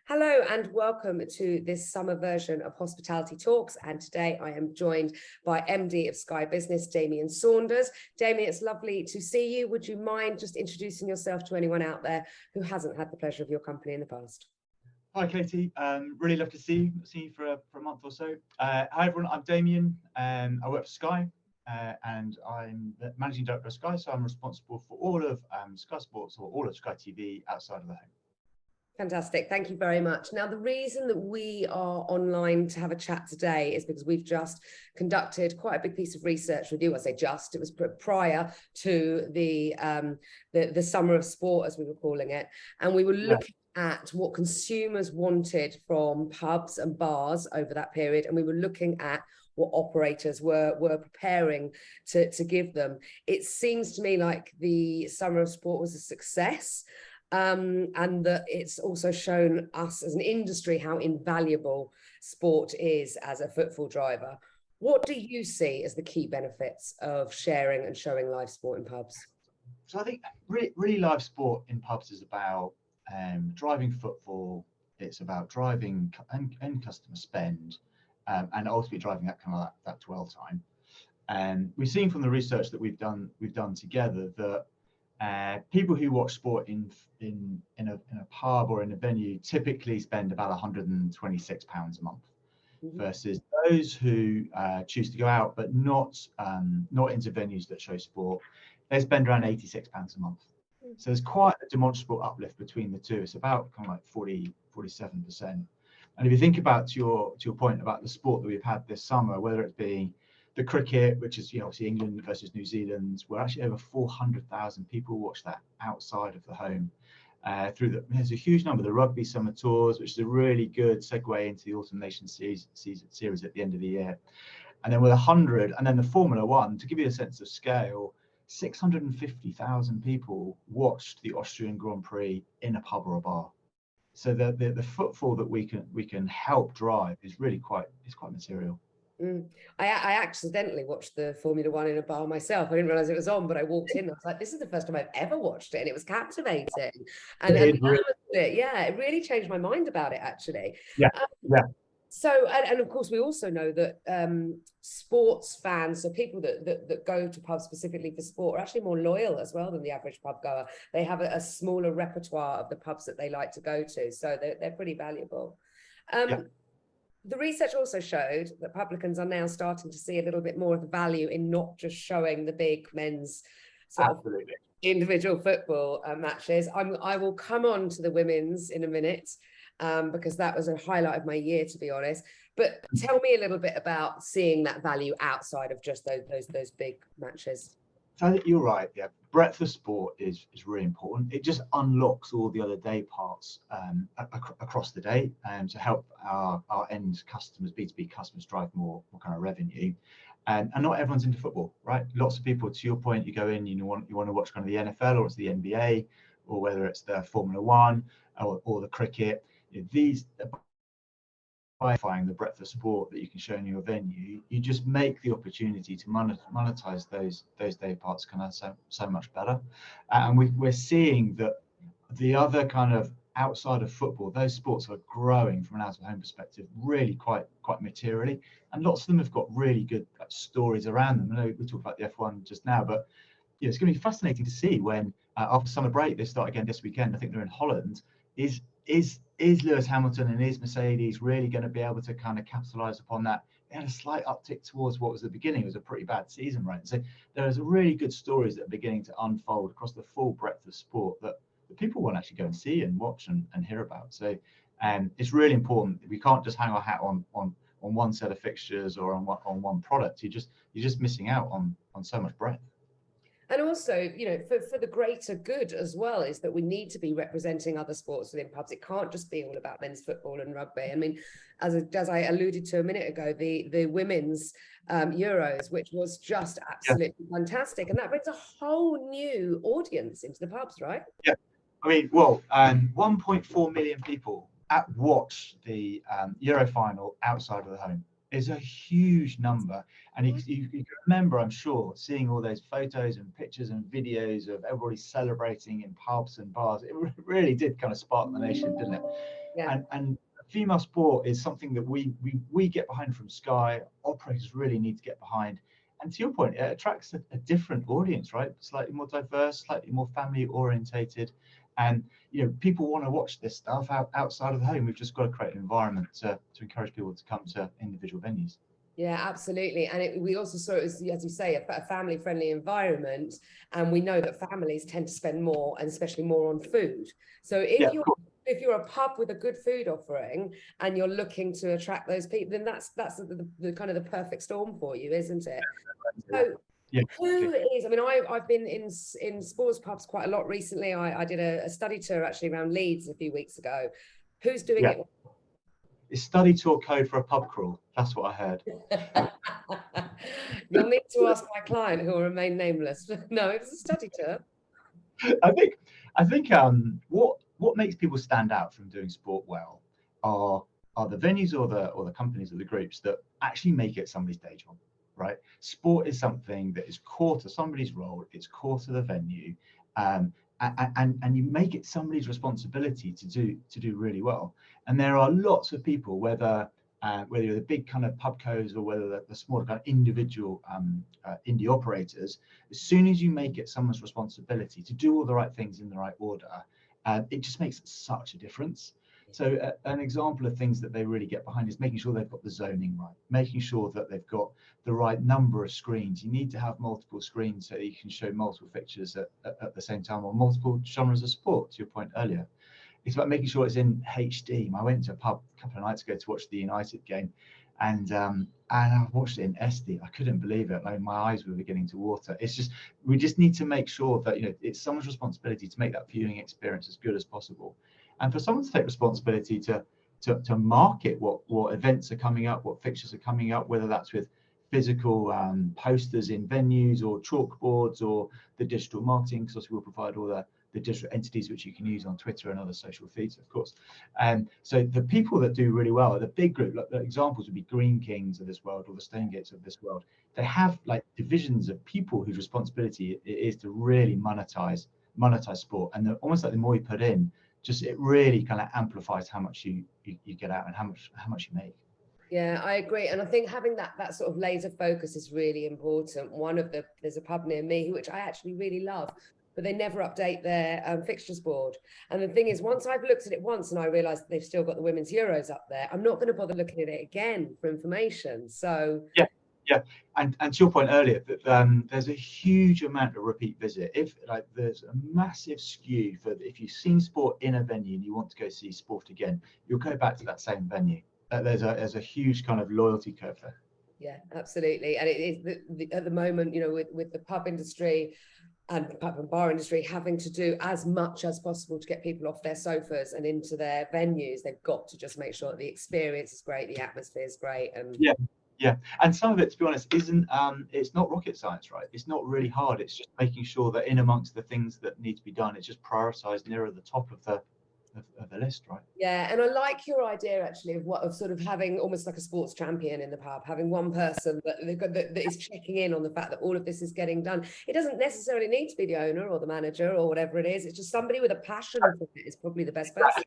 Hello and welcome to this summer version of Hospitality Talks. And today I am joined by MD of Sky Business, Damien Saunders. Damien, it's lovely to see you. Would you mind just introducing yourself to anyone out there who hasn't had the pleasure of your company in the past? Hi, Katie. Really love to see you for a month or so. Hi, everyone. I'm Damien. I work for Sky, and I'm the managing director of Sky. So I'm responsible for all of Sky Sports or all of Sky TV outside of the home. Fantastic. Thank you very much. Now, the reason that we are online to have a chat today is because we've just conducted quite a big piece of research with you. I say just, it was prior to the summer of sport, as we were calling it. And we were looking at what consumers wanted from pubs and bars over that period. And we were looking at what operators were preparing to give them. It seems to me like the summer of sport was a success. And that it's also shown us as an industry how invaluable sport is as a footfall driver. What do you see as the key benefits of sharing and showing live sport in pubs? So I think really live sport in pubs is about driving footfall. It's about driving end customer spend, and ultimately driving that kind of that dwell time. And we've seen from the research that we've done together that people who watch sport in a pub or in a venue typically spend about £126 a month, versus those who choose to go out but not into venues that show sport, they spend around £86 a month. So there's quite a demonstrable uplift between the two. It's about kind of like 47%. And if you think about to your point about the sport that we've had this summer, whether it be the cricket, which is obviously England versus New Zealand, where actually over 400,000 people watch that outside of the home. There's a huge number. The rugby summer tours, which is a really good segue into the Autumn Nations series at the end of the year, and then with 100, and then the Formula One. To give you a sense of scale, 650,000 people watched the Austrian Grand Prix in a pub or a bar. So the footfall that we can help drive is really quite material. I accidentally watched the Formula One in a bar myself. I didn't realize it was on, but I walked in and I was like, this is the first time I've ever watched it, and it was captivating. And it really changed my mind about it, actually. Yeah. So, and of course, we also know that sports fans, so people that go to pubs specifically for sport, are actually more loyal as well than the average pub goer. They have a smaller repertoire of the pubs that they like to go to, so they're pretty valuable. The research also showed that publicans are now starting to see a little bit more of the value in not just showing the big men's sort of individual football matches. I will come on to the women's in a minute, because that was a highlight of my year, to be honest. But tell me a little bit about seeing that value outside of just those big matches. So I think you're right. Yeah, breadth of sport is really important. It just unlocks all the other day parts across the day, to help our end customers, B2B customers, drive more kind of revenue. And not everyone's into football, right? Lots of people, to your point, you go in, you want to watch kind of the NFL, or it's the NBA, or whether it's the Formula One or the cricket. These, by the breadth of sport that you can show in your venue, you just make the opportunity to monetize those day parts kind of so much better. And we're seeing that the other kind of outside of football, those sports are growing from an out of home perspective really quite materially, and lots of them have got really good stories around them. I know we talked about the F1 just now, but it's going to be fascinating to see when after summer break they start again this weekend. I think they're in Holland. Is Lewis Hamilton and is Mercedes really going to be able to kind of capitalize upon that? They had a slight uptick towards what was the beginning. It was a pretty bad season, right? So there's really good stories that are beginning to unfold across the full breadth of sport that people want to actually go and see and watch and hear about. So it's really important. We can't just hang our hat on one set of fixtures or on one product. You're just missing out on so much breadth. And also, for the greater good as well, is that we need to be representing other sports within pubs. It can't just be all about men's football and rugby. I mean, as I alluded to a minute ago, the women's Euros, which was just absolutely fantastic. And that brings a whole new audience into the pubs, right? Yeah. I mean, well, 1.4 million people watched the Euro final outside of the home. is a huge number. And you can remember, I'm sure, seeing all those photos and pictures and videos of everybody celebrating in pubs and bars. It really did kind of spark the nation, didn't it? Yeah. And female sport is something that we get behind from Sky. Operators really need to get behind. And to your point, it attracts a different audience, right? Slightly more diverse, slightly more family orientated. And people want to watch this stuff outside of the home. We've just got to create an environment to encourage people to come to individual venues. Yeah, absolutely. And we also saw it as you say, a family-friendly environment. And we know that families tend to spend more, and especially more on food. So if you're a pub with a good food offering and you're looking to attract those people, then that's the kind of the perfect storm for you, isn't it? So who is, I mean, I've been in sports pubs quite a lot recently. I did a study tour actually around Leeds a few weeks ago. Who's doing it? It's study tour code for a pub crawl. That's what I heard. You'll need to ask my client, who will remain nameless. No, it was a study tour. I think what makes people stand out from doing sport well are the venues or the companies or the groups that actually make it somebody's day job, right? Sport is something that is core to somebody's role. It's core to the venue. And you make it somebody's responsibility to do really well. And there are lots of people, whether you're the big kind of pubcos or whether the smaller kind of individual indie operators, as soon as you make it someone's responsibility to do all the right things in the right order, it just makes such a difference. So an example of things that they really get behind is making sure they've got the zoning right, making sure that they've got the right number of screens. You need to have multiple screens so that you can show multiple fixtures at the same time, or multiple genres of sport, to your point earlier. It's about making sure it's in HD. I went to a pub a couple of nights ago to watch the United game, and I watched it in SD. I couldn't believe it. Like, my eyes were beginning to water. It's just, we just need to make sure that it's someone's responsibility to make that viewing experience as good as possible. And for someone to take responsibility to market what events are coming up, what fixtures are coming up, whether that's with physical posters in venues or chalkboards or the digital marketing, because we'll provide all the digital entities which you can use on Twitter and other social feeds, of course. And so the people that do really well are the big group. Like, the examples would be Green Kings of this world or the Stonegates of this world. They have like divisions of people whose responsibility it is to really monetize sport, and almost like the more you put in, just it really kind of amplifies how much you get out and how much you make. Yeah, I agree. And I think having that sort of laser focus is really important. There's a pub near me, which I actually really love, but they never update their fixtures board. And the thing is, once I've looked at it once and I realized they've still got the women's Euros up there, I'm not going to bother looking at it again for information. So yeah, and to your point earlier, that there's a huge amount of repeat visit. If there's a massive skew for if you've seen sport in a venue and you want to go see sport again, you'll go back to that same venue. There's a huge kind of loyalty curve there. Yeah, absolutely. And it is at the moment, with the pub industry and pub and bar industry having to do as much as possible to get people off their sofas and into their venues, they've got to just make sure that the experience is great, the atmosphere is great. And yeah, and some of it, to be honest, isn't it's not rocket science, right? It's not really hard. It's just making sure that in amongst the things that need to be done, it's just prioritized nearer the top of the list, right? Yeah, and I like your idea actually of sort of having almost like a sports champion in the pub, having one person that is checking in on the fact that all of this is getting done. It doesn't necessarily need to be the owner or the manager or whatever it is. It's just somebody with a passion for it is probably the best person.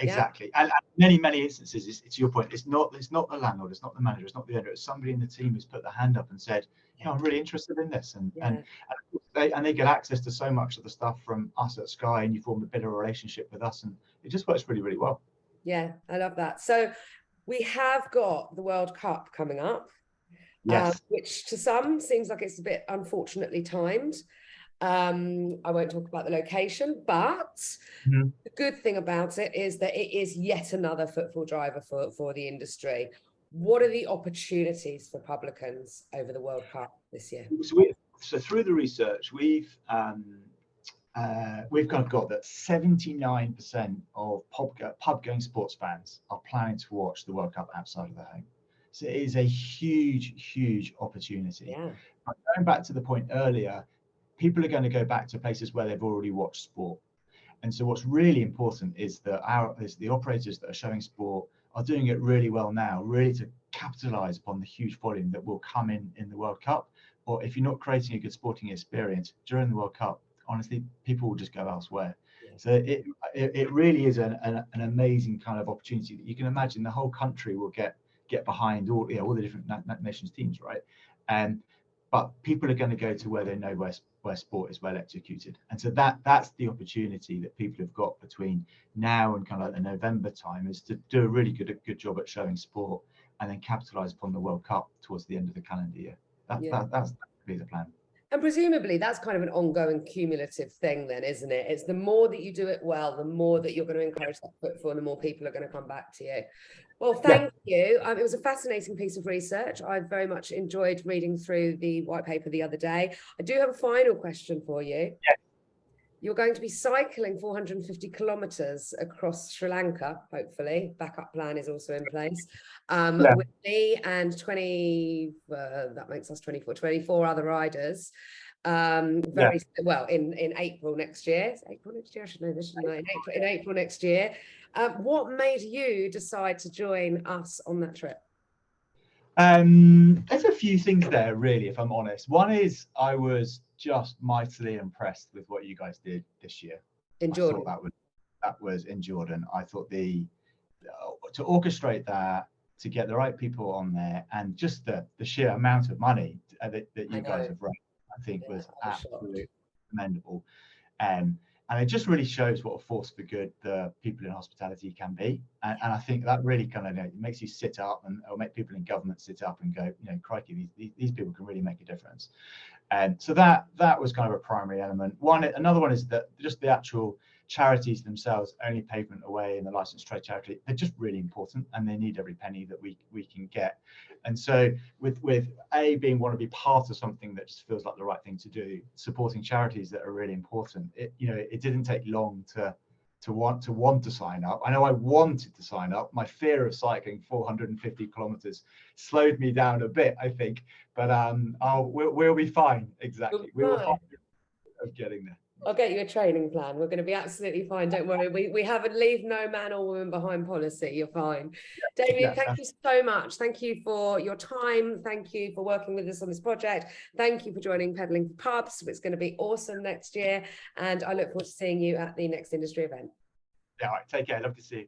Exactly. Yeah. And many instances, it's your point, it's not the landlord, it's not the manager, it's not the owner, it's somebody in the team who's put their hand up and said, I'm really interested in this, and they get access to so much of the stuff from us at Sky, and you form a bit of a relationship with us, and it just works really, really well. Yeah, I love that. So we have got the World Cup coming up, yes, which to some seems like it's a bit unfortunately timed. I won't talk about the location, but the good thing about it is that it is yet another footfall driver for the industry. What are the opportunities for publicans over the World Cup this year? So through the research, we've kind of got that 79% of pub-going sports fans are planning to watch the World Cup outside of their home. So it is a huge opportunity. Yeah. But going back to the point earlier, people are going to go back to places where they've already watched sport. And so what's really important is that the operators that are showing sport are doing it really well now, really to capitalize upon the huge volume that will come in the World Cup. Or if you're not creating a good sporting experience during the World Cup, honestly, people will just go elsewhere. Yeah. So it really is an amazing kind of opportunity that you can imagine the whole country will get behind all the different nations teams, right? But people are going to go to where they know where sport is well executed, and so that's the opportunity that people have got between now and kind of like the November time, is to do a really good job at showing sport, and then capitalize upon the World Cup towards the end of the calendar year. That's the plan. And presumably that's kind of an ongoing cumulative thing then, isn't it? It's the more that you do it well, the more that you're going to encourage that footfall, and the more people are going to come back to you. Well, thank you. It was a fascinating piece of research. I very much enjoyed reading through the white paper the other day. I do have a final question for you. Yeah. You're going to be cycling 450 kilometers across Sri Lanka, hopefully. Backup plan is also in place. With me and 20, that makes us 24 other riders. Well, in April next year. April next year, I should know this, shouldn't I? In April next year. What made you decide to join us on that trip? There's a few things there, really, if I'm honest. One is I was just mightily impressed with what you guys did this year in Jordan. That was in Jordan. I thought to orchestrate that, to get the right people on there, and just the sheer amount of money that you guys have raised, I think was absolutely commendable. And it just really shows what a force for good the people in hospitality can be. And I think that really kind of it makes you sit up, and it'll make people in government sit up and go, crikey, these people can really make a difference. And so that was kind of a primary element. Another one is that just the actual charities themselves, Only Pavement Away and the Licensed Trade Charity, they're just really important, and they need every penny that we can get. And so with being want to be part of something that just feels like the right thing to do, supporting charities that are really important, it didn't take long to want to sign up. I know I wanted to sign up. My fear of cycling 450 kilometers slowed me down a bit, I think, but we'll be fine. Exactly. We will find of getting there. I'll get you a training plan. We're going to be absolutely fine. Don't worry. We have a leave no man or woman behind policy. You're fine. Damien, thank you so much. Thank you for your time. Thank you for working with us on this project. Thank you for joining Pedaling for Pubs. It's going to be awesome next year. And I look forward to seeing you at the next industry event. Yeah, all right. Take care. Love to see you.